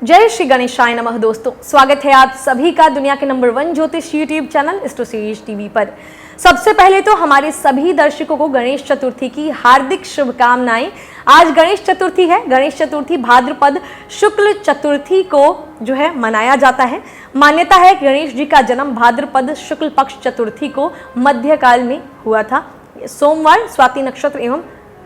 जय श्री गणेशाय नमः। दोस्तों, स्वागत है आप सभी का दुनिया के नंबर 1 ज्योतिष YouTube channel astro series TV पर। सबसे पहले तो हमारे सभी दर्शकों को गणेश चतुर्थी की हार्दिक शुभकामनाएं। आज गणेश चतुर्थी है। गणेश चतुर्थी भाद्रपद शुक्ल चतुर्थी को जो है मनाया जाता है। मान्यता है कि गणेश जी का जन्म भाद्रपद शुक्ल पक्ष चतुर्थी को मध्यकाल में हुआ था। सोमवार स्वाति नक्षत्र एवं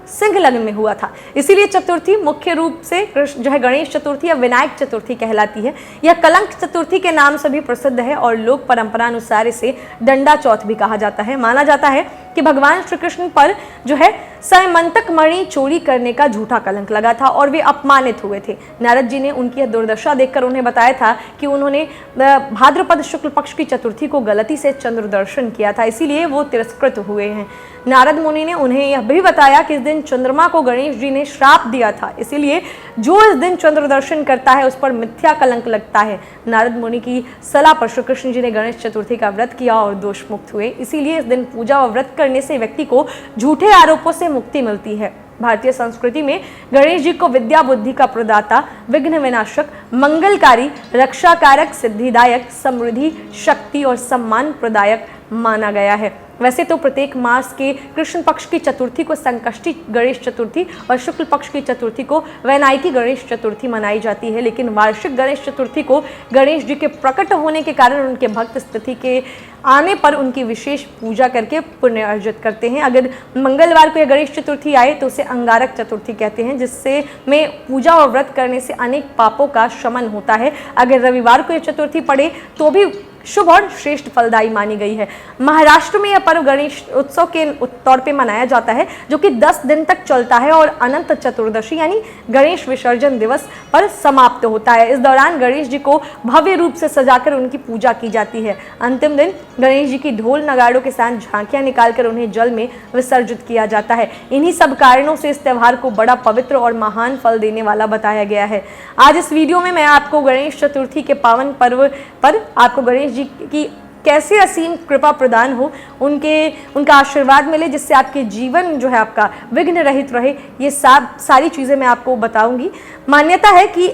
सिंह लग्न में हुआ था। इसीलिए चतुर्थी मुख्य रूप से जो है गणेश चतुर्थी या विनायक चतुर्थी कहलाती है। यह कलंक चतुर्थी के नाम से भी प्रसिद्ध है और लोक परंपरा अनुसार इसे डंडा चौथ भी कहा जाता है। माना जाता है कि भगवान श्री कृष्ण पर जो है सैमंतक मणि चोरी करने का झूठा कलंक लगा था और वे अपमानित हुए थे। नारद जी ने उनकी दुर्दशा देखकर उन्हें बताया था कि उन्होंने भाद्रपद शुक्ल पक्ष की चतुर्थी को गलती से चंद्र दर्शन किया था, इसीलिए वो तिरस्कृत हुए हैं। नारद मुनि ने उन्हें यह भी बताया कि इस दिन चंद्रमा को गणेश जी ने श्राप दिया था, इसीलिए जो इस दिन चंद्र दर्शन करता है उस पर मिथ्या कलंक लगता है। नारद मुनि की सलाह पर श्री कृष्ण जी ने गणेश चतुर्थी का व्रत किया और दोष मुक्त हुए। इसीलिए इस दिन पूजा और व्रत करने से व्यक्ति को झूठे आरोपों से मुक्ति मिलती है। भारतीय संस्कृति में गणेश जी को विद्या बुद्धि का प्रदाता, विघ्न विनाशक, मंगलकारी, रक्षाकारक, सिद्धिदायक, समृद्धि, शक्ति और सम्मान प्रदायक माना गया है। वैसे तो प्रत्येक मास के कृष्ण पक्ष की चतुर्थी को संकष्टी गणेश चतुर्थी और शुक्ल पक्ष की चतुर्थी को वैनायकी गणेश चतुर्थी मनाई जाती है, लेकिन वार्षिक गणेश चतुर्थी को गणेश जी के प्रकट होने के कारण उनके भक्त तिथि के आने पर उनकी विशेष पूजा करके पुण्य अर्जित करते हैं। अगर मंगलवार को यह गणेश चतुर्थी आए तो उसे अंगारक चतुर्थी कहते हैं, जिससे में पूजा और व्रत करने से अनेक पापों का शमन होता है। अगर रविवार को यह चतुर्थी पड़े तो भी शुभ और श्रेष्ठ फलदायी मानी गई है। महाराष्ट्र में यह पर्व गणेश उत्सव के तौर पे मनाया जाता है, जो कि 10 दिन तक चलता है और अनंत चतुर्दशी यानी गणेश विसर्जन दिवस पर समाप्त होता है। इस दौरान गणेश जी को भव्य रूप से सजाकर उनकी पूजा की जाती है। अंतिम दिन गणेश जी की ढोल नगाड़ों के साथ झांकियां निकालकर उन्हें जल में विसर्जित किया जाता है। इन्हीं सब कारणों से इस त्यौहार को बड़ा पवित्र और महान फल देने वाला बताया गया है। आज इस वीडियो में मैं आपको गणेश चतुर्थी के पावन पर्व पर आपको गणेश जी की कैसे असीम कृपा प्रदान हो, उनका आशीर्वाद मिले, जिससे आपके जीवन जो है आपका विघ्न रहित रहे, ये सारी चीज़ें मैं आपको बताऊंगी। मान्यता है कि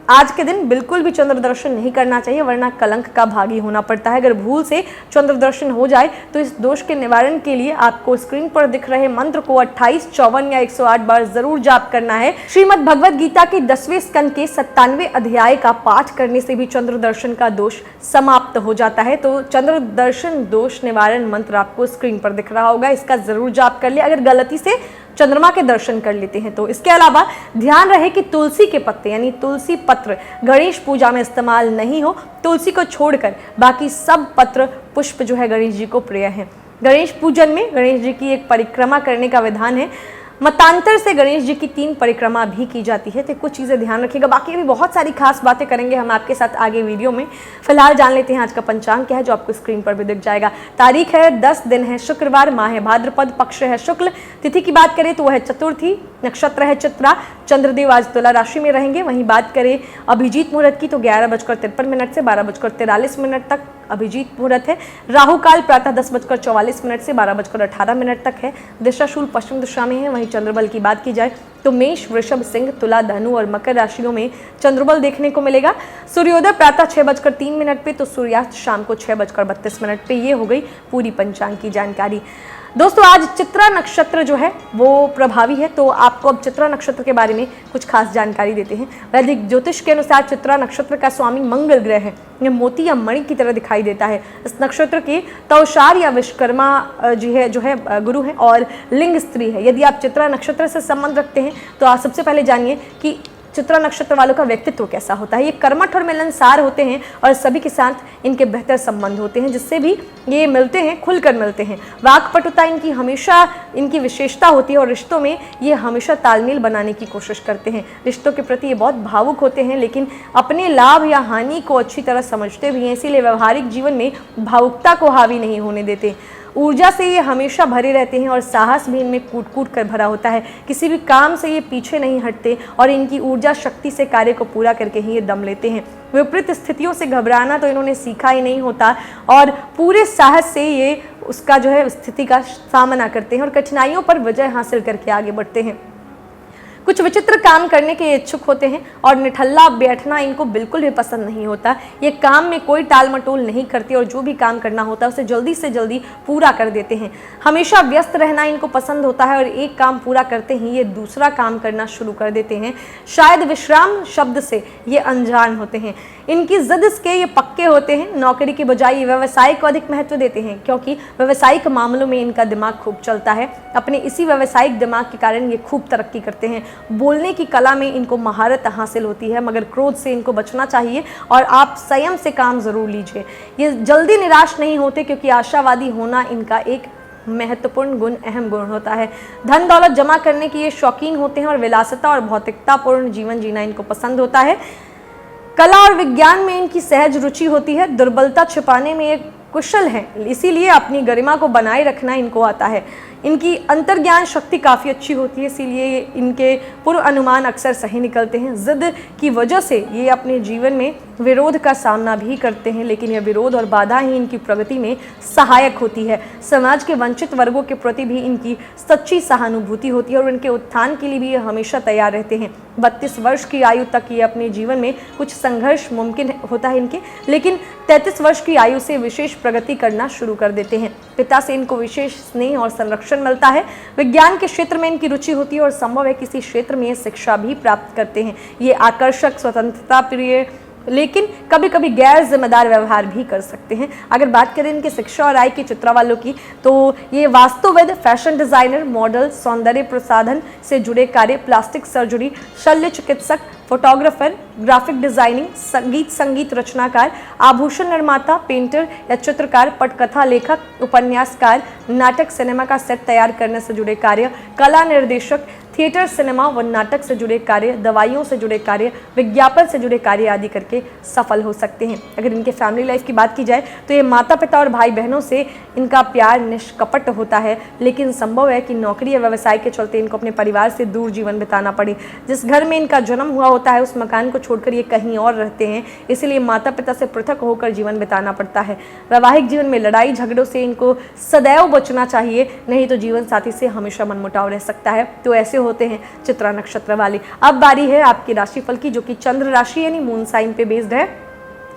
आज के दिन बिल्कुल भी चंद्र दर्शन नहीं करना चाहिए, वरना कलंक का भागी होना पड़ता है। अगर भूल से चंद्र दर्शन हो जाए तो इस दोष के निवारण के लिए आपको स्क्रीन पर दिख रहे मंत्र को 28, 54 या 108 बार जरूर जाप करना है। श्रीमद् भगवद गीता के 10वें स्कंद के 97वें अध्याय का पाठ करने से भी चंद्र दर्शन का दोष समाप्त हो जाता है। तो चंद्र दर्शन दोष निवारण मंत्र आपको स्क्रीन पर दिख रहा होगा, इसका जरूर जाप कर ले अगर गलती से चंद्रमा के दर्शन कर लेते हैं तो। इसके अलावा ध्यान रहे कि तुलसी के पत्ते यानी तुलसी पत्र गणेश पूजा में इस्तेमाल नहीं हो। तुलसी को छोड़कर बाकी सब पत्र पुष्प जो है गणेश जी को प्रिय है। गणेश पूजन में गणेश जी की एक परिक्रमा करने का विधान है। मतांतर से गणेश जी की 3 परिक्रमा भी की जाती है, तो कुछ चीज़ें ध्यान रखिएगा। बाकी भी बहुत सारी खास बातें करेंगे हम आपके साथ आगे वीडियो में। फिलहाल जान लेते हैं आज का पंचांग क्या है, जो आपको स्क्रीन पर भी दिख जाएगा। तारीख है 10, दिन है शुक्रवार, माह है भाद्रपद, पक्ष है शुक्ल, तिथि की बात करें तो वह है चतुर्थी, नक्षत्र है चित्रा, चंद्रदेव आज तुला राशि में रहेंगे। वहीं बात करें अभिजीत मुहूर्त की तो 11:53 से 12:43 तक अभिजीत मुहूर्त है। राहु काल प्रातः 10:44 से 12:18 तक है। दिशा शूल पश्चिम दिशा में है। वहीं चंद्रबल की बात की जाए तो मेष, वृषभ, सिंह, तुला, धनु और मकर राशियों में चंद्रबल देखने को मिलेगा। सूर्योदय प्रातः 6:03 पे तो सूर्यास्त शाम को 6:32 पे। ये हो गई पूरी पंचांग की जानकारी। दोस्तों, आज चित्रा नक्षत्र जो है वो प्रभावी है, तो आपको अब चित्रा नक्षत्र के बारे में कुछ खास जानकारी देते हैं। वैदिक ज्योतिष के अनुसार चित्रा नक्षत्र का स्वामी मंगल ग्रह है। यह मोती या मणि की तरह दिखाई देता है। इस नक्षत्र के तौशार या विश्वकर्मा जी है जो है गुरु है और लिंग स्त्री है। यदि आप चित्रा नक्षत्र से संबंध रखते हैं तो आप सबसे पहले जानिए कि चित्रा नक्षत्र वालों का व्यक्तित्व कैसा होता है। ये कर्मठ और मिलनसार होते हैं और सभी के साथ इनके बेहतर संबंध होते हैं, जिससे भी ये मिलते हैं खुलकर मिलते हैं। वाक्पटुता इनकी हमेशा इनकी विशेषता होती है और रिश्तों में ये हमेशा तालमेल बनाने की कोशिश करते हैं। रिश्तों के प्रति ये बहुत भावुक होते हैं, लेकिन अपने लाभ या हानि को अच्छी तरह समझते भी हैं, इसीलिए व्यवहारिक जीवन में भावुकता को हावी नहीं होने देते। ऊर्जा से ये हमेशा भरे रहते हैं और साहस भी इनमें कूट कूट कर भरा होता है। किसी भी काम से ये पीछे नहीं हटते और इनकी ऊर्जा शक्ति से कार्य को पूरा करके ही ये दम लेते हैं। विपरीत स्थितियों से घबराना तो इन्होंने सीखा ही नहीं होता और पूरे साहस से ये उसका जो है स्थिति का सामना करते हैं और कठिनाइयों पर विजय हासिल करके आगे बढ़ते हैं। कुछ विचित्र काम करने के इच्छुक होते हैं और निठल्ला बैठना इनको बिल्कुल भी पसंद नहीं होता। ये काम में कोई टाल मटोल नहीं करते और जो भी काम करना होता है उसे जल्दी से जल्दी पूरा कर देते हैं। हमेशा व्यस्त रहना इनको पसंद होता है और एक काम पूरा करते ही ये दूसरा काम करना शुरू कर देते हैं। शायद विश्राम शब्द से ये अनजान होते हैं। इनकी जिद के ये पक्के होते हैं। नौकरी के बजाय व्यवसाय को अधिक महत्व देते हैं क्योंकि व्यवसायिक मामलों में इनका दिमाग खूब चलता है। अपने इसी व्यावसायिक दिमाग के कारण ये खूब तरक्की करते हैं। बोलने की कला में इनको महारत हासिल होती है, मगर क्रोध से इनको बचना चाहिए और आप संयम से काम जरूर लीजिए। ये जल्दी निराश नहीं होते क्योंकि आशावादी होना इनका एक महत्वपूर्ण गुण, अहम गुण होता है। धन दौलत जमा करने की ये शौकीन होते हैं और विलासिता और भौतिकतापूर्ण जीवन जीना इनको पसंद होता है। कला और विज्ञान में इनकी सहज रुचि होती है। दुर्बलता छिपाने में एक कुशल है, इसीलिए अपनी गरिमा को बनाए रखना इनको आता है। इनकी अंतर्ज्ञान शक्ति काफ़ी अच्छी होती है, इसीलिए इनके पूर्व अनुमान अक्सर सही निकलते हैं। जिद की वजह से ये अपने जीवन में विरोध का सामना भी करते हैं, लेकिन यह विरोध और बाधा ही इनकी प्रगति में सहायक होती है। समाज के वंचित वर्गों के प्रति भी इनकी सच्ची सहानुभूति होती है और इनके उत्थान के लिए भी ये हमेशा तैयार रहते हैं। 32 वर्ष की आयु तक ये अपने जीवन में कुछ संघर्ष मुमकिन होता है इनके, लेकिन 33 वर्ष की आयु से विशेष प्रगति करना शुरू कर देते हैं। पिता से इनको विशेष स्नेह और संरक्षण मिलता है। विज्ञान के क्षेत्र में इनकी रुचि होती है और संभव है किसी क्षेत्र में शिक्षा भी प्राप्त करते हैं। ये आकर्षक, स्वतंत्रता प्रिय, लेकिन कभी कभी गैर जिम्मेदार व्यवहार भी कर सकते हैं। अगर बात करें इनके शिक्षा और आय की चित्रा वालों की, तो ये वास्तुविद, फैशन डिजाइनर, मॉडल, सौंदर्य प्रसाधन से जुड़े कार्य, प्लास्टिक सर्जरी, शल्य चिकित्सक, फोटोग्राफर, ग्राफिक डिजाइनिंग, संगीत रचनाकार, आभूषण निर्माता, पेंटर या चित्रकार, पटकथा लेखक, उपन्यासकार, नाटक, सिनेमा का सेट तैयार करने से जुड़े कार्य, कला निर्देशक, थिएटर, सिनेमा व नाटक से जुड़े कार्य, दवाइयों से जुड़े कार्य, विज्ञापन से जुड़े कार्य आदि करके सफल हो सकते हैं। अगर इनके फैमिली लाइफ की बात की जाए तो ये माता पिता और भाई बहनों से इनका प्यार निष्कपट होता है, लेकिन संभव है कि नौकरी या व्यवसाय के चलते इनको अपने परिवार से दूर जीवन बिताना पड़े। जिस घर में इनका जन्म हुआ होता है उस मकान को छोड़कर ये कहीं और रहते हैं, इसलिए माता पिता से पृथक होकर जीवन बिताना पड़ता है। वैवाहिक जीवन में लड़ाई झगड़ों से इनको सदैव बचना चाहिए, नहीं तो जीवन साथी से हमेशा मनमुटाव रह सकता है। तो ऐसे होते हैं चित्रा नक्षत्र वाले। अब बारी है आपकी राशिफल की, जो कि चंद्र राशि यानी मून साइन पे बेस्ड है।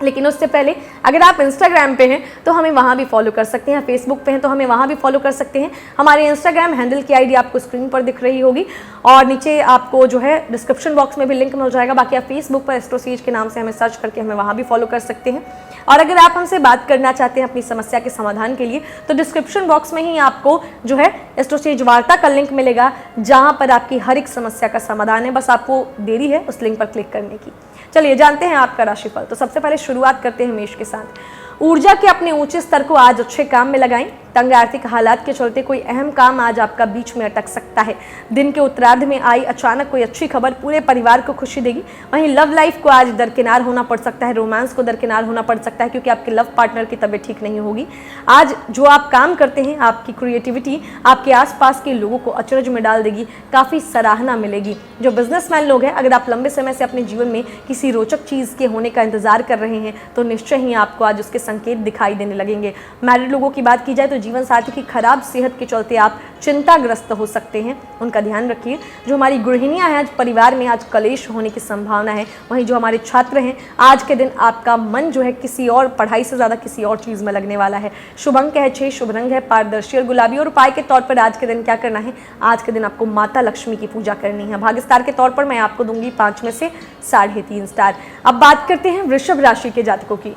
लेकिन उससे पहले अगर आप इंस्टाग्राम पे हैं तो हमें वहाँ भी फॉलो कर सकते हैं, फेसबुक पे हैं तो हमें वहाँ भी फॉलो कर सकते हैं। हमारे इंस्टाग्राम हैंडल की आईडी आपको स्क्रीन पर दिख रही होगी और नीचे आपको जो है डिस्क्रिप्शन बॉक्स में भी लिंक मिल जाएगा। बाकी आप फेसबुक पर एस्ट्रोसेज के नाम से हमें सर्च करके हमें वहाँ भी फॉलो कर सकते हैं। और अगर आप हमसे बात करना चाहते हैं अपनी समस्या के समाधान के लिए, तो डिस्क्रिप्शन बॉक्स में ही आपको जो है एस्ट्रोसेज वार्ता का लिंक मिलेगा, जहाँ पर आपकी हर एक समस्या का समाधान है। बस आपको देरी है उस लिंक पर क्लिक करने की। चलिए जानते हैं आपका राशिफल। तो सबसे पहले शुरुआत करते हैं मेष के साथ। ऊर्जा के अपने ऊंचे स्तर को आज अच्छे काम में लगाएं। तंग आर्थिक हालात के चलते कोई अहम काम आज आपका बीच में अटक सकता है। दिन के उत्तरार्ध में आई अचानक कोई अच्छी खबर पूरे परिवार को खुशी देगी। वहीं लव लाइफ को आज दरकिनार होना पड़ सकता है, रोमांस को दरकिनार होना पड़ सकता है, क्योंकि आपके लव पार्टनर की तबीयत ठीक नहीं होगी। आज जो आप काम करते हैं, आपकी क्रिएटिविटी आपके आसपास के लोगों को अचरज में डाल देगी, काफ़ी सराहना मिलेगी। जो बिजनेसमैन लोग हैं, अगर आप लंबे समय से अपने जीवन में किसी रोचक चीज़ के होने का इंतजार कर रहे हैं तो निश्चय ही आपको आज उसके संकेत दिखाई देने लगेंगे। मैरिड लोगों की बात की जाए तो जीवन साथी की खराब सेहत के चलते आप चिंताग्रस्त हो सकते हैं, उनका ध्यान रखिए। जो हमारी गृहिणियां हैं, आज परिवार में आज कलेश होने की संभावना है। वहीं जो हमारे छात्र हैं, आज के दिन आपका मन जो है किसी और पढ़ाई से ज़्यादा किसी और चीज़ में लगने वाला है। शुभ अंक है 6, शुभ रंग है पारदर्शी और गुलाबी। और उपाय के तौर पर आज के दिन क्या करना है, आज के दिन आपको माता लक्ष्मी की पूजा करनी है। भाग्य स्टार के तौर पर मैं आपको दूंगी 5 में से 3.5 स्टार। अब बात करते हैं वृषभ राशि के जातकों की।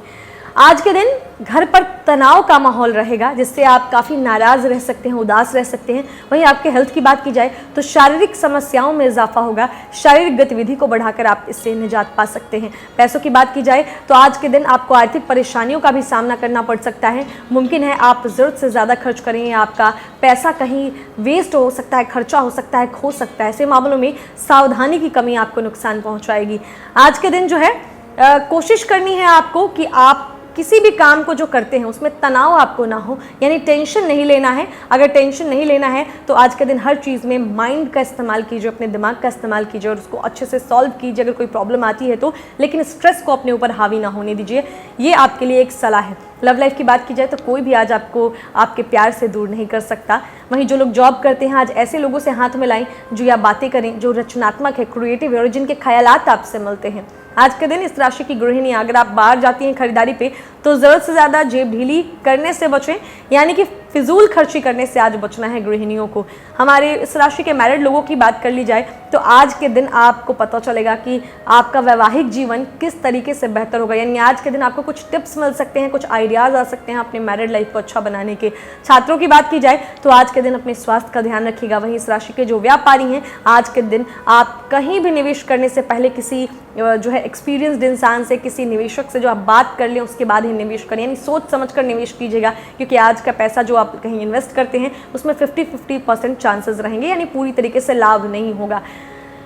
आज के दिन घर पर तनाव का माहौल रहेगा, जिससे आप काफ़ी नाराज़ रह सकते हैं, उदास रह सकते हैं। वहीं आपके हेल्थ की बात की जाए तो शारीरिक समस्याओं में इजाफा होगा। शारीरिक गतिविधि को बढ़ाकर आप इससे निजात पा सकते हैं। पैसों की बात की जाए तो आज के दिन आपको आर्थिक परेशानियों का भी सामना करना पड़ सकता है। मुमकिन है आप ज़रूरत से ज़्यादा खर्च करें, आपका पैसा कहीं वेस्ट हो सकता है, खर्चा हो सकता है, खो सकता है। ऐसे मामलों में सावधानी की कमी आपको नुकसान पहुँचाएगी। आज के दिन जो है कोशिश करनी है आपको कि आप किसी भी काम को जो करते हैं उसमें तनाव आपको ना हो, यानी टेंशन नहीं लेना है। अगर टेंशन नहीं लेना है तो आज के दिन हर चीज़ में माइंड का इस्तेमाल कीजिए, अपने दिमाग का इस्तेमाल कीजिए और उसको अच्छे से सॉल्व कीजिए अगर कोई प्रॉब्लम आती है तो। लेकिन स्ट्रेस को अपने ऊपर हावी ना होने दीजिए, ये आपके लिए एक सलाह है। लव लाइफ की बात की जाए तो कोई भी आज आपको आपके प्यार से दूर नहीं कर सकता। वहीं जो लोग जॉब करते हैं आज ऐसे लोगों से हाथ मिलाएं जो या बातें करें जो रचनात्मक है, क्रिएटिव है और जिनके ख्यालात आपसे मिलते हैं। आज के दिन इस राशि की गृहिणी अगर आप बाहर जाती हैं खरीदारी पे तो ज़रूरत से ज़्यादा जेब ढीली करने से बचें, यानी कि फिजूल खर्ची करने से आज बचना है गृहिणियों को। हमारे इस राशि के मैरिड लोगों की बात कर ली जाए तो आज के दिन आपको पता चलेगा कि आपका वैवाहिक जीवन किस तरीके से बेहतर होगा, यानी आज के दिन आपको कुछ टिप्स मिल सकते हैं, कुछ आइडियाज़ आ सकते हैं अपने मैरिड लाइफ को अच्छा बनाने के। छात्रों की बात की जाए तो आज के दिन अपने स्वास्थ्य का ध्यान रखिएगा। वहीं इस राशि के जो व्यापारी हैं आज के दिन आप कहीं भी निवेश करने से पहले किसी जो है एक्सपीरियंस्ड इंसान से, किसी निवेशक से जो आप बात कर लें उसके बाद ही निवेश करें, यानी सोच समझकर निवेश कीजिएगा, क्योंकि आज का पैसा जो आप कहीं इन्वेस्ट करते हैं उसमें 50-50% चांसेस रहेंगे, यानी पूरी तरीके से लाभ नहीं होगा।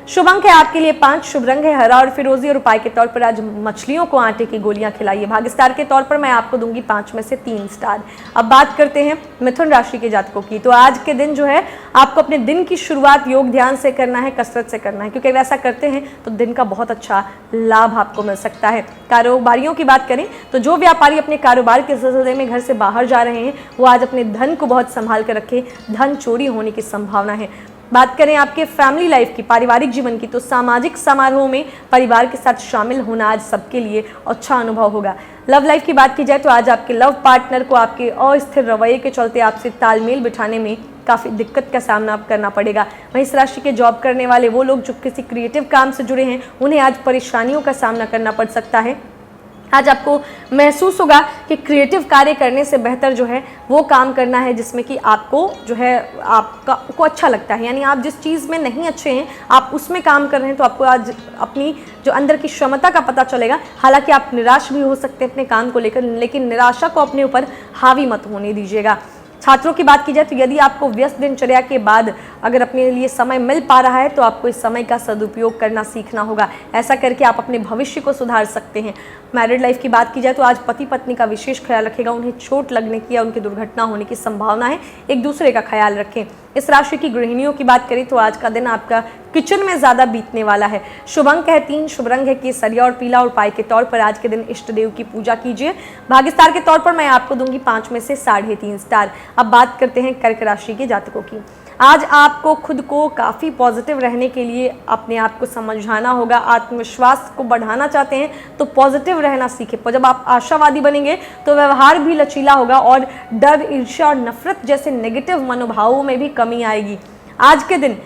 शुभ अंक है आपके लिए 5, शुभ रंग है हरा और फिरोजी और उपाय के तौर पर आज मछलियों को आटे की गोलियां खिलाइए। भाग्य स्टार के तौर पर मैं आपको दूंगी 5 में से 3 स्टार। अब बात करते हैं मिथुन राशि के जातकों की। तो आज के दिन जो है आपको अपने दिन की शुरुआत योग ध्यान से करना है, कसरत से करना है, क्योंकि अगर ऐसा करते हैं तो दिन का बहुत अच्छा लाभ आपको मिल सकता है। कारोबारियों की बात करें तो जो व्यापारी अपने कारोबार के सिलसिले में घर से बाहर जा रहे हैं वो आज अपने धन को बहुत संभाल कर रखें, धन चोरी होने की संभावना है। बात करें आपके फैमिली लाइफ की, पारिवारिक जीवन की, तो सामाजिक समारोह में परिवार के साथ शामिल होना आज सबके लिए अच्छा अनुभव होगा। लव लाइफ की बात की जाए तो आज आपके लव पार्टनर को आपके अस्थिर रवैये के चलते आपसे तालमेल बिठाने में काफ़ी दिक्कत का सामना करना पड़ेगा। वहीं इस राशि के जॉब करने वाले वो लोग जो किसी क्रिएटिव काम से जुड़े हैं उन्हें आज परेशानियों का सामना करना पड़ सकता है। आज आपको महसूस होगा कि क्रिएटिव कार्य करने से बेहतर जो है वो काम करना है जिसमें कि आपको जो है आपको अच्छा लगता है, यानी आप जिस चीज़ में नहीं अच्छे हैं आप उसमें काम कर रहे हैं तो आपको आज अपनी जो अंदर की क्षमता का पता चलेगा। हालांकि आप निराश भी हो सकते हैं अपने काम को लेकर, लेकिन निराशा को अपने ऊपर हावी मत होने दीजिएगा। छात्रों की बात की जाए तो यदि आपको व्यस्त दिनचर्या के बाद अगर अपने लिए समय मिल पा रहा है तो आपको इस समय का सदुपयोग करना सीखना होगा। ऐसा करके आप अपने भविष्य को सुधार सकते हैं। मैरिड लाइफ की बात की जाए तो आज पति पत्नी का विशेष ख्याल रखेगा, उन्हें चोट लगने की या उनकी दुर्घटना होने की संभावना है, एक दूसरे का ख्याल रखें। इस राशि की गृहिणियों की बात करें तो आज का दिन आपका किचन में ज़्यादा बीतने वाला है। शुभ अंक है 3, शुभ रंग है केसरिया और पीला और उपाय के तौर पर आज के दिन इष्ट देव की पूजा कीजिए। भाग्य स्टार के तौर पर मैं आपको दूंगी 5 में से 3.5 स्टार। अब बात करते हैं कर्क राशि के जातकों की। आज आपको खुद को काफ़ी पॉजिटिव रहने के लिए अपने आप को समझाना होगा। आत्मविश्वास को बढ़ाना चाहते हैं तो पॉजिटिव रहना सीखें। जब आप आशावादी बनेंगे तो व्यवहार भी लचीला होगा और डर, ईर्ष्या और नफरत जैसे नेगेटिव मनोभावों में भी कमी आएगी। आज के दिन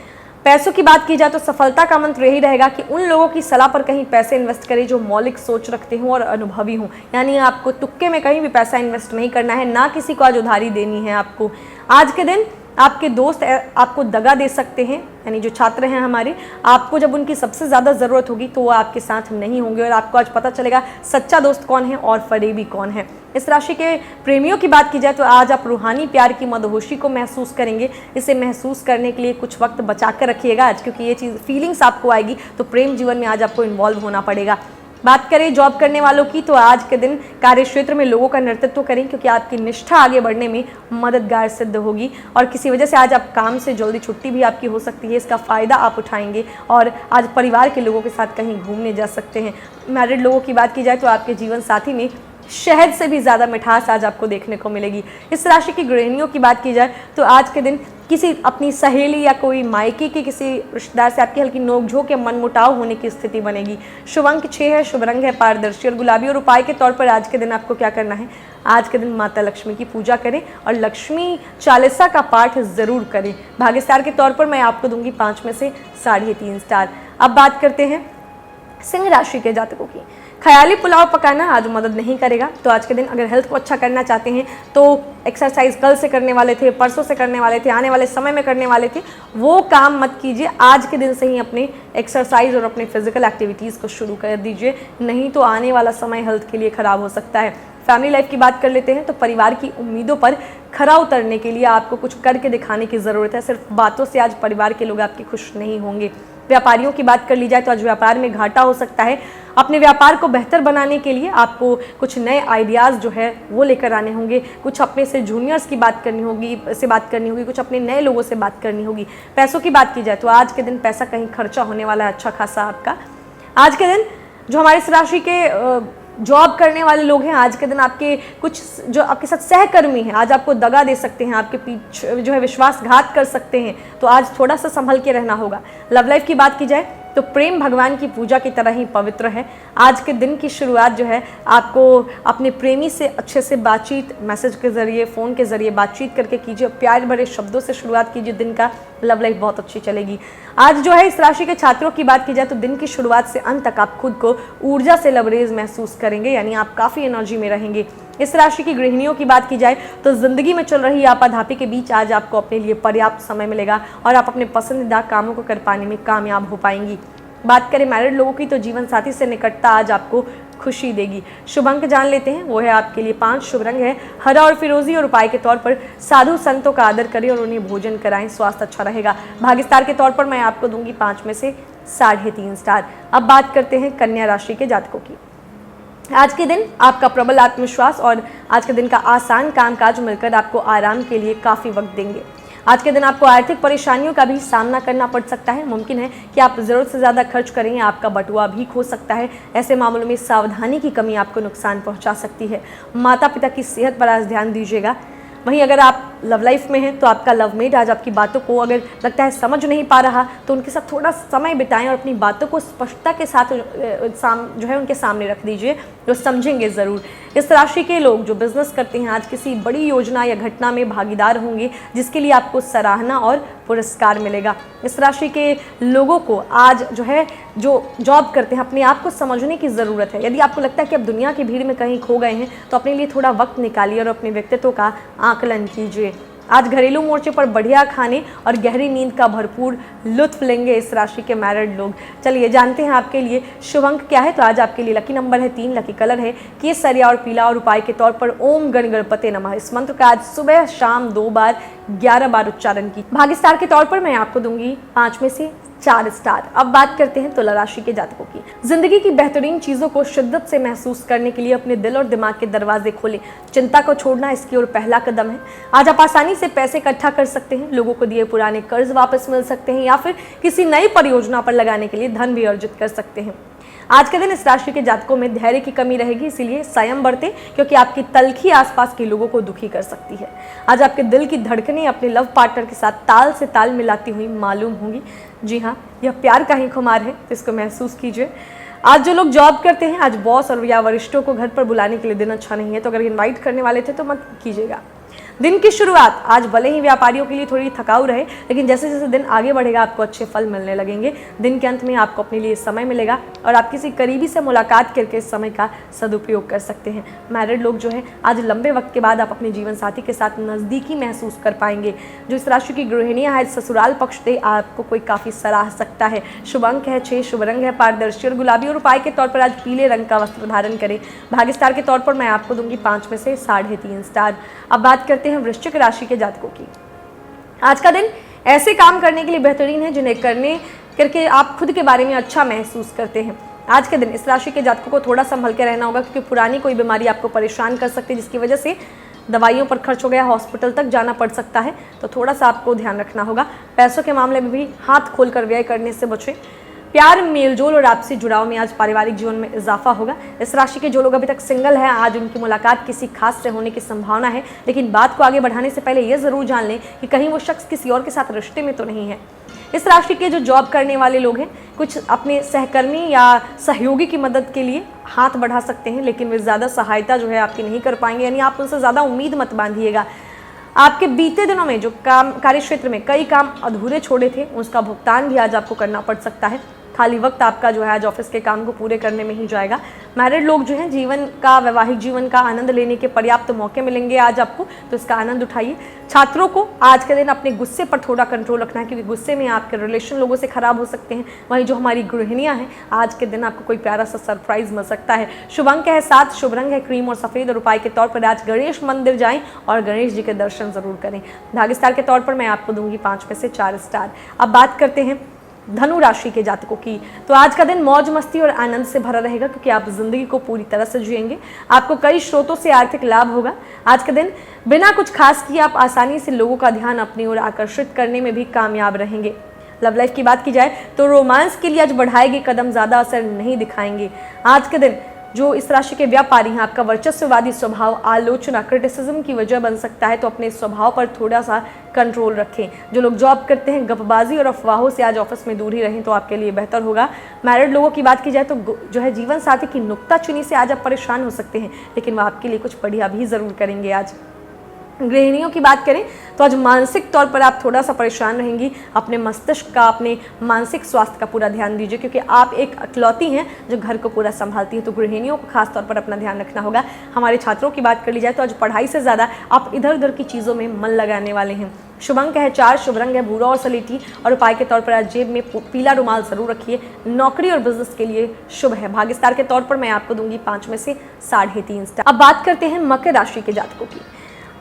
पैसों की बात की जाए तो सफलता का मंत्र यही रहेगा कि उन लोगों की सलाह पर कहीं पैसे इन्वेस्ट करें जो मौलिक सोच रखते हों और अनुभवी हों, यानी आपको तुक्के में कहीं भी पैसा इन्वेस्ट नहीं करना है, ना किसी को आज उधारी देनी है आपको। आज के दिन आपके दोस्त आपको दगा दे सकते हैं, यानी जो छात्र हैं हमारे, आपको जब उनकी सबसे ज़्यादा ज़रूरत होगी तो वो आपके साथ नहीं होंगे और आपको आज पता चलेगा सच्चा दोस्त कौन है और फरेबी कौन है। इस राशि के प्रेमियों की बात की जाए तो आज आप रूहानी प्यार की मदहोशी को महसूस करेंगे। इसे महसूस करने के लिए कुछ वक्त बचा कर रखिएगा आज, क्योंकि ये चीज़ फीलिंग्स आपको आएगी तो प्रेम जीवन में आज आपको इन्वॉल्व होना पड़ेगा। बात करें जॉब करने वालों की तो आज के दिन कार्य क्षेत्र में लोगों का नेतृत्व करें, क्योंकि आपकी निष्ठा आगे बढ़ने में मददगार सिद्ध होगी और किसी वजह से आज आप काम से जल्दी छुट्टी भी आपकी हो सकती है। इसका फ़ायदा आप उठाएंगे और आज परिवार के लोगों के साथ कहीं घूमने जा सकते हैं। मैरिड लोगों की बात की जाए तो आपके जीवन साथी में शहद से भी ज़्यादा मिठास आज आपको देखने को मिलेगी। इस राशि की गृहिणियों की बात की जाए तो आज के दिन किसी अपनी सहेली या कोई मायके के किसी रिश्तेदार से आपकी हल्की नोकझोंक या मनमुटाव होने की स्थिति बनेगी। शुभ अंक 6 है, शुभ रंग है पारदर्शी और गुलाबी और उपाय के तौर पर आज के दिन आपको क्या करना है, आज के दिन माता लक्ष्मी की पूजा करें और लक्ष्मी चालीसा का पाठ ज़रूर करें। भाग्य स्टार के तौर पर मैं आपको दूंगी 5 में से 3.5 स्टार। अब बात करते हैं सिंह राशि के जातकों की। ख्याली पुलाव पकाना आज मदद नहीं करेगा, तो आज के दिन अगर हेल्थ को अच्छा करना चाहते हैं तो एक्सरसाइज कल से करने वाले थे, परसों से करने वाले थे, आने वाले समय में करने वाले थे, वो काम मत कीजिए। आज के दिन से ही अपने एक्सरसाइज और अपने फिजिकल एक्टिविटीज़ को शुरू कर दीजिए, नहीं तो आने वाला समय हेल्थ के लिए ख़राब हो सकता है। फैमिली लाइफ की बात कर लेते हैं तो परिवार की उम्मीदों पर खरा उतरने के लिए आपको कुछ करके दिखाने की ज़रूरत है। सिर्फ बातों से आज परिवार के लोग आपके खुश नहीं होंगे। व्यापारियों की बात कर ली जाए तो आज व्यापार में घाटा हो सकता है। अपने व्यापार को बेहतर बनाने के लिए आपको कुछ नए आइडियाज़ जो है वो लेकर आने होंगे। कुछ अपने से जूनियर्स की बात करनी होगी, कुछ अपने नए लोगों से बात करनी होगी। पैसों की बात की जाए तो आज के दिन पैसा कहीं खर्चा होने वाला है अच्छा खासा आपका। आज के दिन जो हमारे इस राशि के जॉब करने वाले लोग हैं, आज के दिन आपके कुछ जो आपके साथ सहकर्मी हैं आज आपको दगा दे सकते हैं, आपके पीछे जो है विश्वासघात कर सकते हैं, तो आज थोड़ा सा संभल के रहना होगा। लव लाइफ की बात की जाए तो प्रेम भगवान की पूजा की तरह ही पवित्र है। आज के दिन की शुरुआत जो है आपको अपने प्रेमी से अच्छे से बातचीत, मैसेज के ज़रिए, फ़ोन के ज़रिए बातचीत करके कीजिए, प्यार भरे शब्दों से शुरुआत कीजिए दिन का। लव लाइफ बहुत अच्छी चलेगी। आज जो है इस राशि के छात्रों की बात की जाए तो दिन की शुरुआत से अंत तक आप खुद को ऊर्जा से लबरेज महसूस करेंगे, यानी आप काफ़ी एनर्जी में रहेंगे। इस राशि की गृहिणियों की बात की जाए तो जिंदगी में चल रही आपाधापी के बीच आज आपको अपने लिए पर्याप्त समय मिलेगा और आप अपने पसंदीदा कामों को कर पाने में कामयाब हो पाएंगी। बात करें मैरिड लोगों की तो जीवन साथी से निकटता आज आपको खुशी देगी। शुभ अंक जान लेते हैं, वो है आपके लिए 5। शुभ रंग है हरा और फिरोजी और उपाय के तौर पर साधु संतों का आदर करें और उन्हें भोजन कराएं, स्वास्थ्य अच्छा रहेगा। भाग्यस्टार के तौर पर मैं आपको दूंगी 5 में से 3.5 स्टार। अब बात करते हैं कन्या राशि के जातकों की। आज के दिन आपका प्रबल आत्मविश्वास और आज के दिन का आसान कामकाज मिलकर आपको आराम के लिए काफ़ी वक्त देंगे। आज के दिन आपको आर्थिक परेशानियों का भी सामना करना पड़ सकता है। मुमकिन है कि आप ज़रूरत से ज़्यादा खर्च करें, आपका बटुआ भी खो सकता है। ऐसे मामलों में सावधानी की कमी आपको नुकसान पहुंचा सकती है। माता पिता की सेहत पर आज ध्यान दीजिएगा। वहीं अगर आप लव लाइफ में हैं तो आपका लवमेट आज आपकी बातों को अगर लगता है समझ नहीं पा रहा तो उनके साथ थोड़ा समय बिताएं और अपनी बातों को स्पष्टता के साथ जो है उनके सामने रख दीजिए, जो समझेंगे ज़रूर। इस राशि के लोग जो बिजनेस करते हैं आज किसी बड़ी योजना या घटना में भागीदार होंगे जिसके लिए आपको सराहना और पुरस्कार मिलेगा। इस राशि के लोगों को आज जो है जो जॉब करते हैं अपने आप को समझने की ज़रूरत है। यदि आपको लगता है कि आप दुनिया की भीड़ में कहीं खो गए हैं तो अपने लिए थोड़ा वक्त निकालिए और अपने व्यक्तित्व का आकलन कीजिए। आज घरेलू मोर्चे पर बढ़िया खाने और गहरी नींद का भरपूर लुत्फ लेंगे इस राशि के मैरिड लोग। चलिए जानते हैं आपके लिए शुभ अंक क्या है। तो आज आपके लिए लकी नंबर है 3, लकी कलर है केसरिया और पीला और उपाय के तौर पर ओम गण गणपते नमः। इस मंत्र का आज सुबह शाम 2 बार 11 बार उच्चारण की। भाग्यस्टार के तौर पर मैं आपको दूंगी 5 में से 4 स्टार। अब बात करते हैं तुला राशि के जातकों की। जिंदगी की बेहतरीन चीजों को शिद्दत से महसूस करने के लिए अपने दिल और दिमाग के दरवाजे खोलें। चिंता को छोड़ना इसकी ओर पहला कदम है। आज आप आसानी से पैसे इकट्ठा कर सकते हैं, लोगों को दिए पुराने कर्ज वापस मिल सकते हैं या फिर किसी नई परियोजना पर लगाने के लिए धन भी अर्जित कर सकते हैं। आज के दिन इस राशि के जातकों में धैर्य की कमी रहेगी, इसीलिए संयम बरतें क्योंकि आपकी तल्खी आसपास के लोगों को दुखी कर सकती है। आज आपके दिल की धड़कनें अपने लव पार्टनर के साथ ताल से ताल मिलाती हुई मालूम होंगी। जी हाँ, यह प्यार का ही खुमार है, तो इसको महसूस कीजिए। आज जो लोग जॉब करते हैं आज बॉस और या वरिष्ठों को घर पर बुलाने के लिए दिन अच्छा नहीं है, तो अगर इनवाइट करने वाले थे तो मत कीजिएगा। दिन की शुरुआत आज भले ही व्यापारियों के लिए थोड़ी थकाऊ रहे, लेकिन जैसे जैसे दिन आगे बढ़ेगा आपको अच्छे फल मिलने लगेंगे। दिन के अंत में आपको अपने लिए समय मिलेगा और आप किसी करीबी से मुलाकात करके इस समय का सदुपयोग कर सकते हैं। मैरिड लोग जो है आज लंबे वक्त के बाद आप अपने जीवन साथी के साथ नज़दीकी महसूस कर पाएंगे। जो इस राशि की गृहिणियां हैं ससुराल पक्ष से आपको कोई काफ़ी सराह सकता है। शुभ अंक है 6, शुभ रंग है पारदर्शी और गुलाबी और उपाय के तौर पर आज पीले रंग का वस्त्र धारण करें। भाग्यस्टार के तौर पर मैं आपको दूंगी 5 में से 3.5 स्टार। अब बात करते हैं वृश्चिक राशि के जातकों की। आज का दिन ऐसे काम करने के लिए बेहतरीन है जिन्हें करके आप खुद के बारे में अच्छा महसूस करते हैं। आज के दिन इस राशि के जातकों को थोड़ा संभल के रहना होगा क्योंकि पुरानी कोई बीमारी आपको परेशान कर सकती है जिसकी वजह से दवाइयों पर खर्च हो गया, हॉस्पिटल तक जाना पड़ सकता है, तो थोड़ा सा आपको ध्यान रखना होगा। पैसों के मामले में भी हाथ खोलकर व्यय करने से बचें। प्यार, मेलजोल और आपसी जुड़ाव में आज पारिवारिक जीवन में इजाफा होगा। इस राशि के जो लोग अभी तक सिंगल हैं आज उनकी मुलाकात किसी खास से होने की संभावना है, लेकिन बात को आगे बढ़ाने से पहले यह जरूर जान लें कि कहीं वो शख्स किसी और के साथ रिश्ते में तो नहीं है। इस राशि के जो जॉब करने वाले लोग हैं कुछ अपने सहकर्मी या सहयोगी की मदद के लिए हाथ बढ़ा सकते हैं, लेकिन वे ज़्यादा सहायता जो है आपकी नहीं कर पाएंगे, यानी आप उनसे ज़्यादा उम्मीद मत बांधिएगा। आपके बीते दिनों में जो काम कार्य क्षेत्र में कई काम अधूरे छोड़े थे उसका भुगतान भी आज आपको करना पड़ सकता है। खाली वक्त आपका जो है आज ऑफिस के काम को पूरे करने में ही जाएगा। मैरिड लोग जो हैं जीवन का, वैवाहिक जीवन का आनंद लेने के पर्याप्त मौके मिलेंगे आज आपको, तो इसका आनंद उठाइए। छात्रों को आज के दिन अपने गुस्से पर थोड़ा कंट्रोल रखना है क्योंकि गुस्से में आपके रिलेशन लोगों से खराब हो सकते हैं। वहीं जो हमारी गृहिणियां हैं आज के दिन आपको कोई प्यारा सा सरप्राइज मिल सकता है। शुभ अंक है 7, शुभ रंग है क्रीम और सफ़ेद और उपाय के तौर पर आज गणेश मंदिर जाएं और गणेश जी के दर्शन जरूर करें। भाग्यस्टार के तौर पर मैं आपको दूंगी 5 में से 4 स्टार। अब बात करते हैं धनु राशि के जातकों की। तो आज का दिन मौज मस्ती और आनंद से भरा रहेगा क्योंकि आप जिंदगी को पूरी तरह से जिएंगे। आपको कई स्रोतों से आर्थिक लाभ होगा। आज के दिन बिना कुछ खास किए आप आसानी से लोगों का ध्यान अपनी ओर आकर्षित करने में भी कामयाब रहेंगे। लव लाइफ की बात की जाए तो रोमांस के लिए आज बढ़ाए गए कदम ज़्यादा असर नहीं दिखाएंगे। आज के दिन जो इस राशि के व्यापारी हैं, आपका वर्चस्ववादी स्वभाव आलोचना क्रिटिसिज्म की वजह बन सकता है, तो अपने स्वभाव पर थोड़ा सा कंट्रोल रखें। जो लोग जॉब करते हैं, गपबाजी और अफवाहों से आज ऑफिस में दूर ही रहें तो आपके लिए बेहतर होगा। मैरिड लोगों की बात की जाए तो जो है जीवन साथी की नुक्ताचीनी से आज आप परेशान हो सकते हैं, लेकिन वह आपके लिए कुछ बढ़िया भी ज़रूर करेंगे। आज गृहिणियों की बात करें तो आज मानसिक तौर पर आप थोड़ा सा परेशान रहेंगी। अपने मस्तिष्क का, अपने मानसिक स्वास्थ्य का पूरा ध्यान दीजिए, क्योंकि आप एक इकलौती हैं जो घर को पूरा संभालती है, तो गृहिणियों को खास तौर पर अपना ध्यान रखना होगा। हमारे छात्रों की बात कर ली जाए तो आज पढ़ाई से ज़्यादा आप इधर उधर की चीज़ों में मन लगाने वाले हैं। शुभ अंक है 4, शुभ रंग है भूरा और सलेटी, और उपाय के तौर पर आज जेब में पीला रुमाल जरूर रखिए। नौकरी और बिजनेस के लिए शुभ है। भाग्य स्टार के तौर पर मैं आपको दूंगी 5 में से 3.5 स्टार। अब बात करते हैं मकर राशि के जातकों की।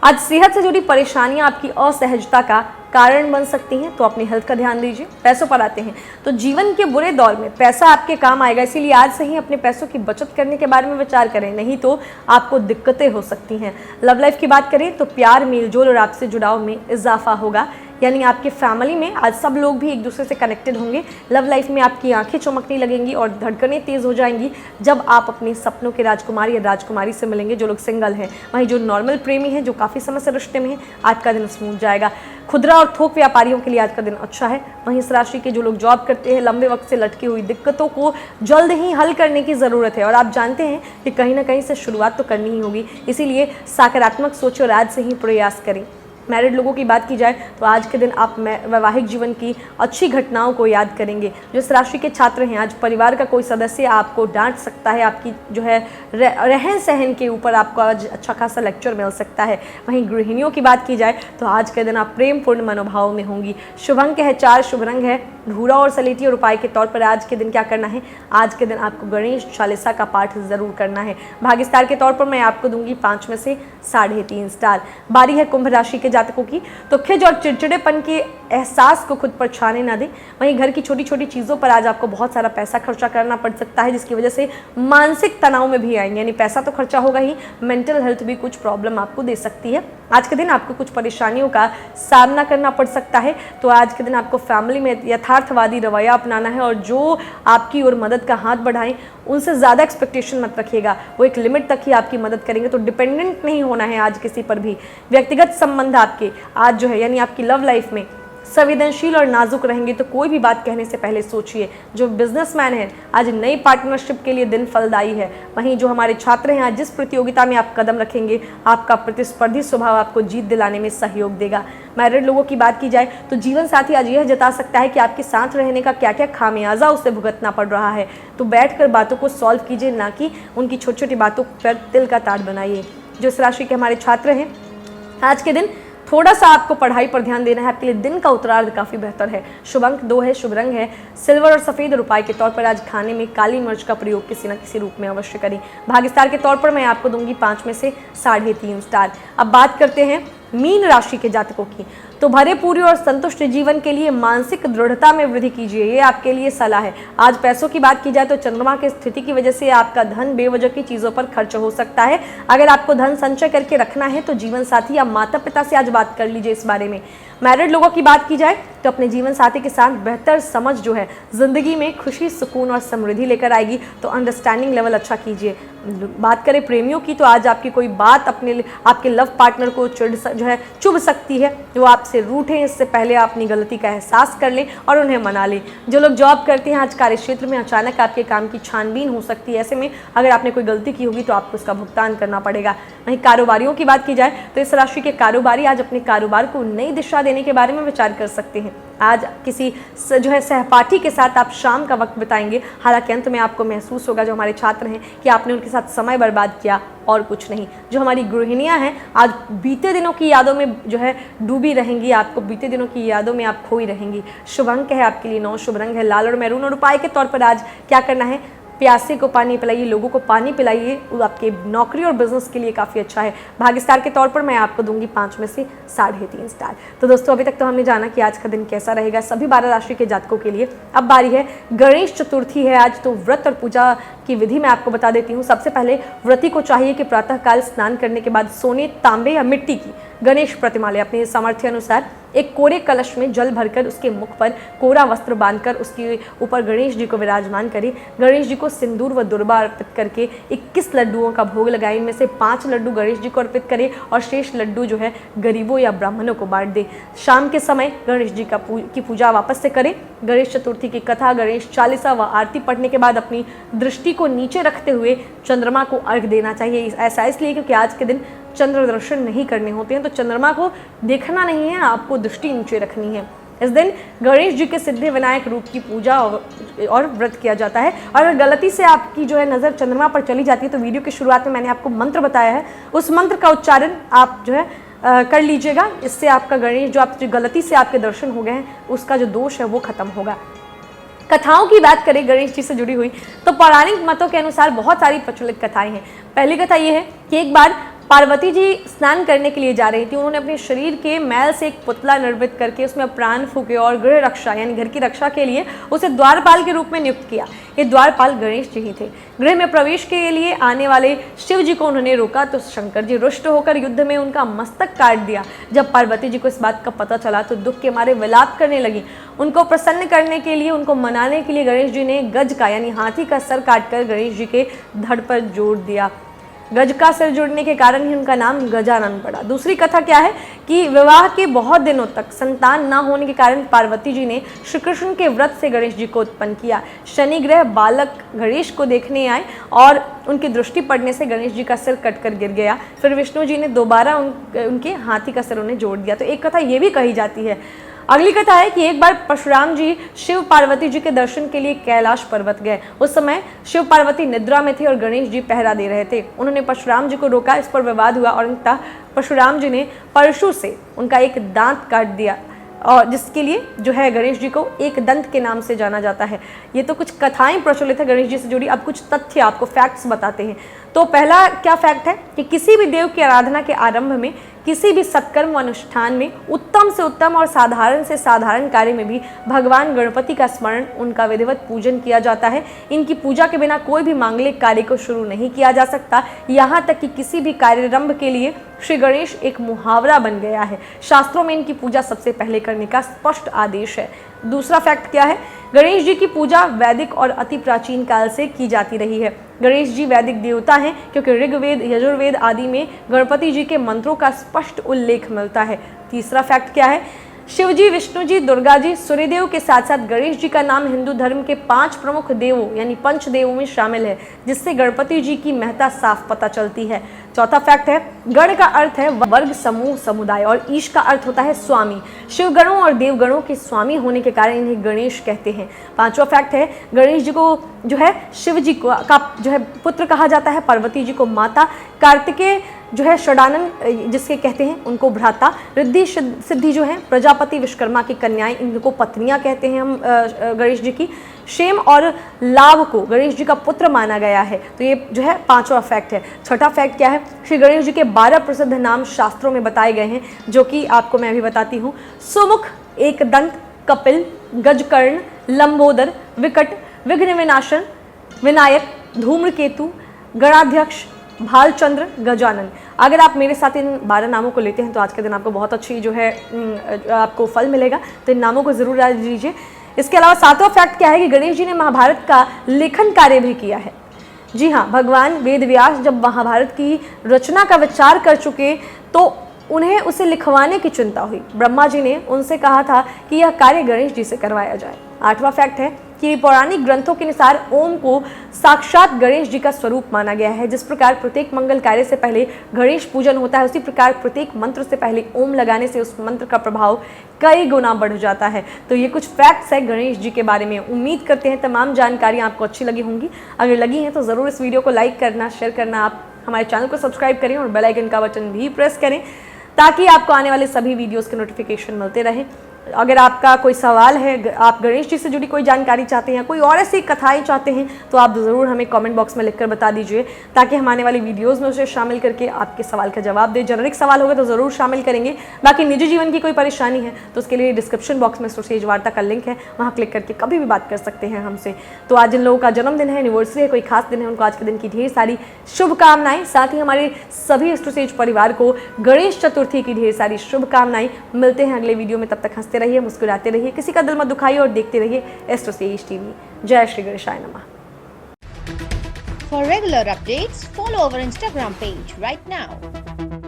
आज सेहत से जुड़ी परेशानियां आपकी असहजता का कारण बन सकती हैं, तो अपनी हेल्थ का ध्यान दीजिए। पैसों पर आते हैं तो जीवन के बुरे दौर में पैसा आपके काम आएगा, इसीलिए आज से ही अपने पैसों की बचत करने के बारे में विचार करें, नहीं तो आपको दिक्कतें हो सकती हैं। लव लाइफ की बात करें तो प्यार, मेलजोल और आपसे जुड़ाव में इजाफा होगा, यानी आपके फैमिली में आज सब लोग भी एक दूसरे से कनेक्टेड होंगे। लव लाइफ में आपकी आंखें चमकने लगेंगी और धड़कनें तेज हो जाएंगी जब आप अपने सपनों के राजकुमार या राजकुमारी से मिलेंगे, जो लोग सिंगल हैं। वहीं जो नॉर्मल प्रेमी हैं, जो काफ़ी समय से रिश्ते में हैं, आज का दिन स्मूथ जाएगा। खुदरा और थोक व्यापारियों के लिए आज का दिन अच्छा है। वहीं इस राशि के जो लोग जॉब करते हैं, लंबे वक्त से लटकी हुई दिक्कतों को जल्द ही हल करने की ज़रूरत है, और आप जानते हैं कि कहीं ना कहीं से शुरुआत तो करनी ही होगी, इसीलिए सकारात्मक सोचो और आज से ही प्रयास करें। मैरिड लोगों की बात की जाए तो आज के दिन आप वैवाहिक जीवन की अच्छी घटनाओं को याद करेंगे। जो इस राशि के छात्र हैं, आज परिवार का कोई सदस्य आपको डांट सकता है, आपकी जो है रहन सहन के ऊपर आपको आज अच्छा खासा लेक्चर मिल सकता है। वहीं गृहिणियों की बात की जाए तो आज के दिन आप प्रेमपूर्ण मनोभाव में होंगी। शुभ अंक है 4, शुभ रंग है भूरा और सलेटी, और उपाय के तौर पर आज के दिन क्या करना है, आज के दिन आपको गणेश चालीसा का पाठ जरूर करना है। भाग्य स्टार के तौर पर मैं आपको दूंगी 5 में से 3.5 स्टार। बारी है कुंभ राशि के जातकों की, तो खिज और चिड़चिड़ेपन के एहसास को खुद पर छाने ना दें। वहीं घर की छोटी छोटी चीज़ों पर आज आपको बहुत सारा पैसा खर्चा करना पड़ सकता है, जिसकी वजह से मानसिक तनाव में भी आएंगे, यानी पैसा तो खर्चा होगा ही, मेंटल हेल्थ भी कुछ प्रॉब्लम आपको दे सकती है। आज के दिन आपको कुछ परेशानियों का सामना करना पड़ सकता है, तो आज के दिन आपको फैमिली में यथार्थवादी रवैया अपनाना है, और जो आपकी ओर मदद का हाथ बढ़ाएं उनसे ज़्यादा एक्सपेक्टेशन मत रखिएगा, वो एक लिमिट तक ही आपकी मदद करेंगे, तो डिपेंडेंट नहीं होना है आज किसी पर भी। व्यक्तिगत संबंध आपके आज जो है, यानी आपकी लव लाइफ में संवेदनशील और नाजुक रहेंगे, तो कोई भी बात कहने से पहले सोचिए। जो बिजनेसमैन है, आज नई पार्टनरशिप के लिए दिन फलदायी है। वहीं जो हमारे छात्र हैं, आज जिस प्रतियोगिता में आप कदम रखेंगे, आपका प्रतिस्पर्धी स्वभाव आपको जीत दिलाने में सहयोग देगा। मैरिड लोगों की बात की जाए तो जीवन साथी आज यह जता सकता है कि आपके साथ रहने का क्या क्या खामियाजा उसे भुगतना पड़ रहा है, तो बैठकर बातों को सॉल्व कीजिए, ना कि उनकी छोटी छोटी बातों पर तिल का ताड़ बनाइए। जो इस राशि के हमारे छात्र हैं, आज के दिन थोड़ा सा आपको पढ़ाई पर ध्यान देना है, आपके लिए दिन का उत्तरार्ध काफ़ी बेहतर है। शुभ अंक 2 है, शुभ रंग है सिल्वर और सफ़ेद, और उपाय के तौर पर आज खाने में काली मिर्च का प्रयोग किसी न किसी रूप में अवश्य करें। भाग्य स्टार के तौर पर मैं आपको दूंगी 5 में से 3.5 स्टार। अब बात करते हैं मीन राशि के जातकों की, तो भरे पूरे और संतुष्ट जीवन के लिए मानसिक दृढ़ता में वृद्धि कीजिए, ये आपके लिए सलाह है। आज पैसों की बात की जाए तो चंद्रमा की स्थिति की वजह से आपका धन बेवजह की चीज़ों पर खर्च हो सकता है। अगर आपको धन संचय करके रखना है तो जीवन साथी या माता पिता से आज बात कर लीजिए इस बारे में। मैरिड लोगों की बात की जाए तो अपने जीवन साथी के साथ बेहतर समझ जो है ज़िंदगी में खुशी, सुकून और समृद्धि लेकर आएगी, तो अंडरस्टैंडिंग लेवल अच्छा कीजिए। बात करें प्रेमियों की, तो आज आपकी कोई बात आपके लव पार्टनर को चुभ सकती है, वो आपसे रूठें, इससे पहले आप अपनी गलती का एहसास कर लें और उन्हें मना लें। जो लोग जॉब करते हैं, आज कार्य क्षेत्र में अचानक आपके काम की छानबीन हो सकती है, ऐसे में अगर आपने कोई गलती की होगी तो आपको उसका भुगतान करना पड़ेगा। वहीं कारोबारियों की बात की जाए तो इस राशि के कारोबारी आज अपने कारोबार को नई दिशा देने के बारे में विचार कर सकते हैं। आज किसी सहपाठी के साथ आप शाम का वक्त बिताएंगे, हालांकि अंत में आपको महसूस होगा, जो हमारे छात्र हैं, कि आपने उनके साथ समय बर्बाद किया और कुछ नहीं। जो हमारी गृहिणियां हैं, आज बीते दिनों की यादों में डूबी रहेंगी, आपको बीते दिनों की यादों में आप खोई रहेंगी। शुभ अंक है आपके लिए 9, शुभ रंग है लाल और मैरून, और उपाय के तौर पर आज क्या करना है, प्यासे को पानी पिलाइए, लोगों को पानी पिलाइए, वो आपके नौकरी और बिजनेस के लिए काफ़ी अच्छा है। भाग्य स्टार के तौर पर मैं आपको दूंगी 5 में से 3.5 स्टार। तो दोस्तों, अभी तक तो हमने जाना कि आज का दिन कैसा रहेगा सभी 12 राशि के जातकों के लिए। अब बारी है, गणेश चतुर्थी है आज, तो व्रत और पूजा की विधि मैं आपको बता देती हूँ। सबसे पहले व्रती को चाहिए कि प्रातःकाल स्नान करने के बाद सोने, तांबे या मिट्टी की गणेश प्रतिमा ले, अपने सामर्थ्य अनुसार एक कोरे कलश में जल भरकर उसके मुख पर कोरा वस्त्र बांधकर उसके ऊपर गणेश जी को विराजमान करें। गणेश जी को सिंदूर व दुर्बा अर्पित करके 21 लड्डुओं का भोग लगाएं। इनमें से 5 लड्डू गणेश जी को अर्पित करें और शेष लड्डू जो है गरीबों या ब्राह्मणों को बांट दें। शाम के समय गणेश जी की पूजा वापस से करें। गणेश चतुर्थी की कथा, गणेश चालीसा व आरती पढ़ने के बाद अपनी दृष्टि को नीचे रखते हुए चंद्रमा को अर्घ देना चाहिए। ऐसा इसलिए क्योंकि आज के दिन चंद्र दर्शन नहीं करने होते हैं, तो चंद्रमा को देखना नहीं है, आपको दृष्टि नीचे रखनी है। इस दिन गणेश जी के सिद्धि विनायक रूप की पूजा और व्रत किया जाता है। और अगर गलती से आपकी जो है नज़र चंद्रमा पर चली जाती है तो वीडियो की शुरुआत में मैंने आपको मंत्र बताया है, उस मंत्र का उच्चारण आप जो है कर लीजिएगा। इससे आपका गणेश जो आप गलती से आपके दर्शन हो गए हैं उसका जो दोष है वो खत्म होगा। कथाओं की बात करें गणेश जी से जुड़ी हुई, तो पौराणिक मतों के अनुसार बहुत सारी प्रचलित कथाएं हैं। पहली कथा ये है कि एक बार पार्वती जी स्नान करने के लिए जा रही थी। उन्होंने अपने शरीर के मैल से एक पुतला निर्मित करके उसमें प्राण फूके और गृह रक्षा यानी घर की रक्षा के लिए उसे द्वारपाल के रूप में नियुक्त किया। ये द्वारपाल गणेश जी ही थे। गृह में प्रवेश के लिए आने वाले शिव जी को उन्होंने रोका तो शंकर जी रुष्ट होकर युद्ध में उनका मस्तक काट दिया। जब पार्वती जी को इस बात का पता चला तो दुख के मारे विलाप करने लगी। उनको प्रसन्न करने के लिए, उनको मनाने के लिए गणेश जी ने गज का यानी हाथी का सर काटकर गणेश जी के धड़ पर जोड़ दिया। गज का सिर जुड़ने के कारण ही उनका नाम गजानन पड़ा। दूसरी कथा क्या है कि विवाह के बहुत दिनों तक संतान न होने के कारण पार्वती जी ने श्री कृष्ण के व्रत से गणेश जी को उत्पन्न किया। शनि ग्रह बालक गणेश को देखने आए और उनकी दृष्टि पड़ने से गणेश जी का सिर कटकर गिर गया। फिर विष्णु जी ने दोबारा उनके हाथी का सिर उन्हें जोड़ दिया। तो एक कथा ये भी कही जाती है। अगली कथा है कि एक बार परशुराम जी शिव पार्वती जी के दर्शन के लिए कैलाश पर्वत गए। उस समय शिव पार्वती निद्रा में थे और गणेश जी पहरा दे रहे थे। उन्होंने परशुराम जी को रोका, इस पर विवाद हुआ और अंततः परशुराम जी ने परशु से उनका एक दांत काट दिया और जिसके लिए जो है गणेश जी को एक दंत के नाम से जाना जाता है। ये तो कुछ कथाएं प्रचलित है गणेश जी से जुड़ी। अब कुछ तथ्य आपको फैक्ट्स बताते हैं। तो पहला क्या फैक्ट है कि किसी भी देव की आराधना के आरंभ में, किसी भी सत्कर्म अनुष्ठान में, उत्तम से उत्तम और साधारण से साधारण कार्य में भी भगवान गणपति का स्मरण, उनका विधिवत पूजन किया जाता है। इनकी पूजा के बिना कोई भी मांगलिक कार्य को शुरू नहीं किया जा सकता। यहाँ तक कि किसी भी कार्यारंभ के लिए श्री गणेश एक मुहावरा बन गया है। शास्त्रों में इनकी पूजा सबसे पहले करने का स्पष्ट आदेश है। दूसरा फैक्ट क्या है? गणेश जी की पूजा वैदिक और अति प्राचीन काल से की जाती रही है। गणेश जी वैदिक देवता हैं क्योंकि ऋग्वेद, यजुर्वेद आदि में गणपति जी के मंत्रों का स्पष्ट उल्लेख मिलता है। तीसरा फैक्ट क्या है? शिव जी, विष्णु जी, दुर्गा जी, सूर्यदेव के साथ साथ गणेश जी का नाम हिंदू धर्म के 5 प्रमुख देवों यानी पंचदेवों में शामिल है, जिससे गणपति जी की महत्ता साफ पता चलती है। चौथा फैक्ट है, गण का अर्थ है वर्ग, समूह, समुदाय और ईश का अर्थ होता है स्वामी। शिव गणों और देवगणों के स्वामी होने के कारण इन्हें गणेश कहते हैं। पांचवा फैक्ट है, गणेश जी को जो है शिव जी का जो है पुत्र कहा जाता है, पार्वती जी को माता, कार्तिकेय जो है षडानन जिसके कहते हैं उनको भ्राता, रिद्धि सिद्धि जो है प्रजापति विश्वकर्मा की कन्याएं, इनको पत्नियां कहते हैं हम गणेश जी की। क्षेम और लाभ को गणेश जी का पुत्र माना गया है। तो ये जो है पांचवा फैक्ट है। छठा फैक्ट क्या है? श्री गणेश जी के 12 प्रसिद्ध नाम शास्त्रों में बताए गए हैं, जो कि आपको मैं अभी बताती हूँ। सुमुख, एकदंत, कपिल, गजकर्ण, लंबोदर, विकट, विघ्न विनाशन, विनायक, धूम्रकेतु, गणाध्यक्ष, भालचंद्र, गजानन। अगर आप मेरे साथ इन 12 नामों को लेते हैं तो आज के दिन आपको बहुत अच्छी जो है आपको फल मिलेगा। तो इन नामों को जरूर याद लीजिए। इसके अलावा 7वां फैक्ट क्या है कि गणेश जी ने महाभारत का लेखन कार्य भी किया है। जी हाँ, भगवान वेद व्यास जब महाभारत की रचना का विचार कर चुके तो उन्हें उसे लिखवाने की चिंता हुई। ब्रह्मा जी ने उनसे कहा था कि यह कार्य गणेश जी से करवाया जाए। 8वां फैक्ट है कि पौराणिक ग्रंथों के अनुसार ओम को साक्षात गणेश जी का स्वरूप माना गया है। जिस प्रकार प्रत्येक मंगल कार्य से पहले गणेश पूजन होता है, उसी प्रकार प्रत्येक मंत्र से पहले ओम लगाने से उस मंत्र का प्रभाव कई गुना बढ़ जाता है। तो ये कुछ फैक्ट्स है गणेश जी के बारे में। उम्मीद करते हैं तमाम जानकारियाँ आपको अच्छी लगी होंगी। अगर लगी हैं तो ज़रूर इस वीडियो को लाइक करना, शेयर करना, आप हमारे चैनल को सब्सक्राइब करें और बेल आइकन का बटन भी प्रेस करें ताकि आपको आने वाले सभी वीडियोस के नोटिफिकेशन मिलते रहे। अगर आपका कोई सवाल है, आप गणेश जी से जुड़ी कोई जानकारी चाहते हैं, कोई और ऐसी कथाएं चाहते हैं, तो आप ज़रूर हमें कमेंट बॉक्स में लिखकर बता दीजिए, ताकि हम आने वाली वीडियोस में उसे शामिल करके आपके सवाल का जवाब दें। जेनरिक सवाल होगा तो ज़रूर शामिल करेंगे। बाकी निजी जीवन की कोई परेशानी है तो उसके लिए डिस्क्रिप्शन बॉक्स में एस्ट्रोसेज वार्ता का लिंक है, वहाँ क्लिक करके कभी भी बात कर सकते हैं हमसे। तो आज जिन लोगों का जन्मदिन है, एनिवर्सरी है, कोई खास दिन है, उनको आज के दिन की ढेर सारी शुभकामनाएं। साथ ही हमारे सभी एस्ट्रोसेज परिवार को गणेश चतुर्थी की ढेर सारी शुभकामनाएं। मिलते हैं अगले वीडियो में, तब तक हंसते रहिए, मुस्कुराते रहिए, किसी का दिल मत दुखाइए और देखते रहिए एस्ट्रोसेज टीवी। जय श्री गणेशाय नमः। For regular updates, follow our Instagram page right now.